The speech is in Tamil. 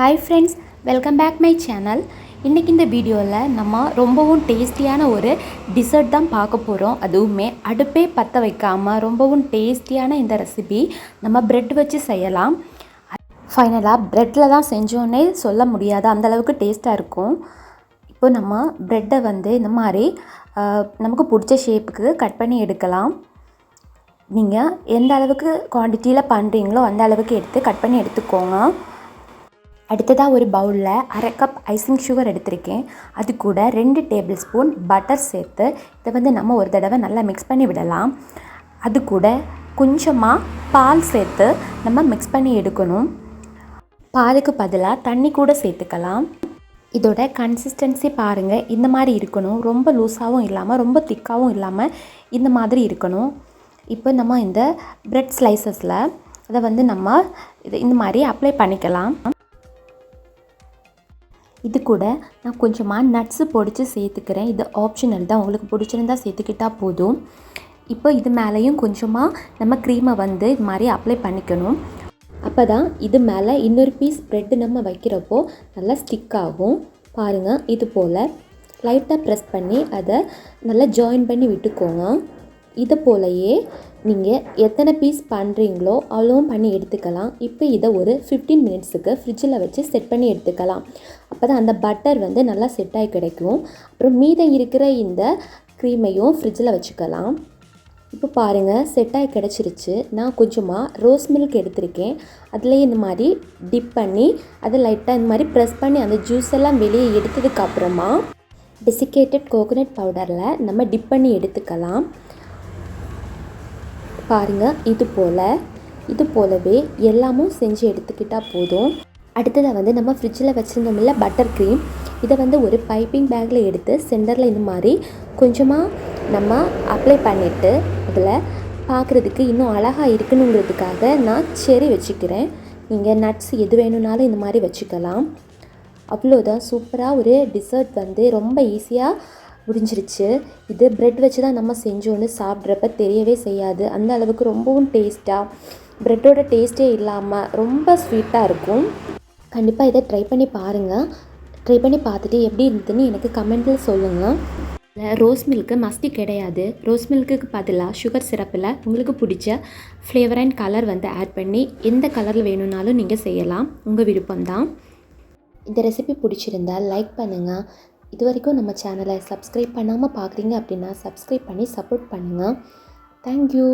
Hi friends, welcome back my channel. இன்னைக்கு இந்த வீடியோவில் நம்ம ரொம்பவும் டேஸ்டியான ஒரு டிசர்ட் தான் பார்க்க போகிறோம். அதுவுமே அடுப்பே பற்ற வைக்காமல் ரொம்பவும் டேஸ்டியான இந்த ரெசிபி நம்ம பிரெட் வச்சு செய்யலாம். ஃபைனலாக பிரெட்டில் தான் செஞ்சோன்னே சொல்ல முடியாது, அந்தளவுக்கு டேஸ்ட்டாக இருக்கும். இப்போ நம்ம பிரெட்டை இந்த மாதிரி நமக்கு பிடிச்ச ஷேப்புக்கு கட் பண்ணி எடுக்கலாம். நீங்கள் எந்த அளவுக்கு குவான்டிட்டியில் பண்ணுறீங்களோ அந்த அளவுக்கு எடுத்து கட் பண்ணி எடுத்துக்கோங்க. அடுத்ததாக ஒரு பவுலில் 1/2 கப் ஐசிங் சுகர் எடுத்திருக்கேன். அது கூட 2 டேபிள் ஸ்பூன் பட்டர் சேர்த்து இதை நம்ம ஒரு தடவை நல்லா மிக்ஸ் பண்ணி விடலாம். அது கூட கொஞ்சமாக பால் சேர்த்து நம்ம மிக்ஸ் பண்ணி எடுக்கணும். பாலுக்கு பதிலாக தண்ணி கூட சேர்த்துக்கலாம். இதோட கன்சிஸ்டன்சி பாருங்கள், இந்த மாதிரி இருக்கணும். ரொம்ப லூஸாகவும் இல்லாமல் ரொம்ப திக்காகவும் இல்லாமல் இந்த மாதிரி இருக்கணும். இப்போ நம்ம இந்த பிரெட் ஸ்லைசஸில் அதை நம்ம இந்த மாதிரி அப்ளை பண்ணிக்கலாம். இது கூட நான் கொஞ்சமாக நட்ஸு பொடிச்சு சேர்த்துக்கிறேன். இது ஆப்ஷனல் தான், உங்களுக்கு பிடிச்சிருந்தா சேர்த்துக்கிட்டால் போதும். இப்போ இது மேலேயும் கொஞ்சமாக நம்ம க்ரீமை இது மாதிரி அப்ளை பண்ணிக்கணும். அப்போ தான் இது மேலே இன்னொரு பீஸ் ப்ரெட்டு நம்ம வைக்கிறப்போ நல்லா ஸ்டிக் ஆகும். பாருங்கள், இது போல் லைட்டாக ப்ரெஸ் பண்ணி அதை நல்லா ஜாயின் பண்ணி விட்டுக்கோங்க. இது போலயே நீங்கள் எத்தனை பீஸ் பண்ணுறீங்களோ அவ்வளோவும் பண்ணி எடுத்துக்கலாம். இப்போ இதை ஒரு 15 மினிட்ஸுக்கு ஃப்ரிட்ஜில் வச்சு செட் பண்ணி எடுத்துக்கலாம். அப்போ தான் அந்த பட்டர் நல்லா செட் ஆகி கிடைக்கும். அப்புறம் மீதம் இருக்கிற இந்த க்ரீமையும் ஃப்ரிட்ஜில் வச்சுக்கலாம். இப்போ பாருங்கள், செட் ஆகி கிடச்சிருச்சு. நான் கொஞ்சமாக ரோஸ் மில்க் எடுத்திருக்கேன். அதில் இந்த மாதிரி டிப் பண்ணி அதை லைட்டாக இந்த மாதிரி ப்ரெஸ் பண்ணி அந்த ஜூஸ் எல்லாம் வெளியே எடுத்ததுக்கப்புறமா டெசிகேட்டட் கோகோனட் பவுடரில் நம்ம டிப் பண்ணி எடுத்துக்கலாம். பாருங்கள், இது போலவே எல்லாமும் செஞ்சு எடுத்துக்கிட்டால் போதும். அடுத்ததாக நம்ம ஃப்ரிட்ஜில் வச்சுருந்தோம்ல பட்டர் க்ரீம், இதை ஒரு பைப்பிங் பேக்கில் எடுத்து சென்டரில் இந்த மாதிரி கொஞ்சமாக நம்ம அப்ளை பண்ணிவிட்டு அதில் பார்க்குறதுக்கு இன்னும் அழகாக இருக்கணுங்கிறதுக்காக நான் செர்ரி வச்சுக்கிறேன். நீங்கள் நட்ஸ் எது வேணும்னாலும் இந்த மாதிரி வச்சுக்கலாம். அவ்வளோதான், சூப்பராக ஒரு டிசர்ட் ரொம்ப ஈஸியாக முடிஞ்சிருச்சு. இது ப்ரெட் வச்சு தான் நம்ம செஞ்சோன்னு சாப்பிட்றப்ப தெரியவே செய்யாது. அந்த அளவுக்கு ரொம்பவும் டேஸ்ட்டாக, ப்ரெட்டோட டேஸ்ட்டே இல்லாமல் ரொம்ப ஸ்வீட்டாக இருக்கும். கண்டிப்பாக இதை ட்ரை பண்ணி பாருங்கள். ட்ரை பண்ணி பார்த்துட்டு எப்படி இருந்ததுன்னு எனக்கு கமெண்ட்டில் சொல்லுங்கள். ரோஸ் மில்க்கு மஸ்டி கிடையாது. ரோஸ் மில்க்குக்கு பதிலாக சுகர் சிரப்பில் உங்களுக்கு பிடிச்ச ஃப்ளேவர் அண்ட் கலர் ஆட் பண்ணி எந்த கலரில் வேணும்னாலும் நீங்கள் செய்யலாம், உங்கள் விருப்பம்தான். இந்த ரெசிபி பிடிச்சிருந்தால் லைக் பண்ணுங்கள். இது வரைக்கும் நம்ம சேனலை சப்ஸ்கிரைப் பண்ணாமல் பார்க்குறீங்க அப்படின்னா சப்ஸ்கிரைப் பண்ணி சப்போர்ட் பண்ணுங்கள். தேங்க்யூ.